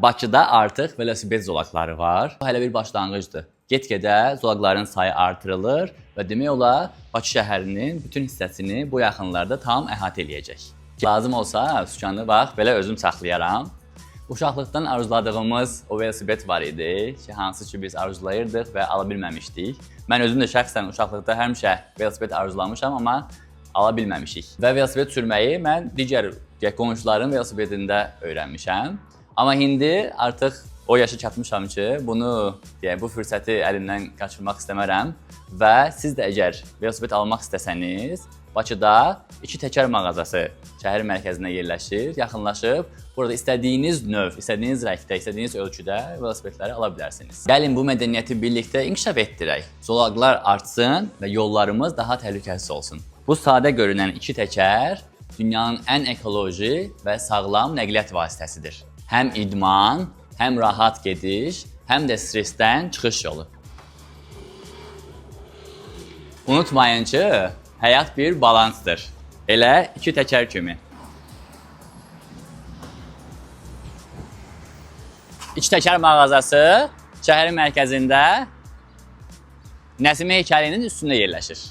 Bakıda artıq velosiped zolaqları var. Bu hələ bir başlanğıcdır. Get-gedə zolaqların sayı artırılır və demək olar Bakı şəhərinin bütün hissəsini bu yaxınlarda tam əhatə eləyəcək. Lazım olsa sükanı bax belə özüm saxlayaram. Uşaqlıqdan arzuladığımız o velosiped var idi ki, hansı ki biz arzulayırdıq və ala bilməmişdik. Mən özüm də şəxsən uşaqlıqda həmişə velosiped arzulamışam, amma ala bilməmişik. Və velosiped sürməyi mən digər qonşuların velosipedində öyrənmişəm. Amma indi artıq o yaşa çatmışam ki, bu fürsəti əlimdən qaçırmaq istəmərəm və siz də əgər velosiped almaq istəsəniz, Bakıda 2 təkər mağazası şəhər mərkəzinə yerləşir, yaxınlaşıb burada istədiyiniz növ, istədiyiniz rəngdə, istədiyiniz ölçüdə velosipedləri ala bilərsiniz. Gəlin bu mədəniyyəti birlikdə inkişaf etdirək. Zolaqlar artsın və yollarımız daha təhlükəsiz olsun. Bu sadə görünən 2 təkər dünyanın ən ekoloji və sağlam nəqliyyat vasitəsidir. Həm idman, həm rahat gediş, həm də stressdən çıxış yolu. Unutmayın ki, həyat bir balansdır. Elə 2 təkər kimi. 2 təkər mağazası şəhərin mərkəzində Nəsimi heykəlinin üstündə yerləşir.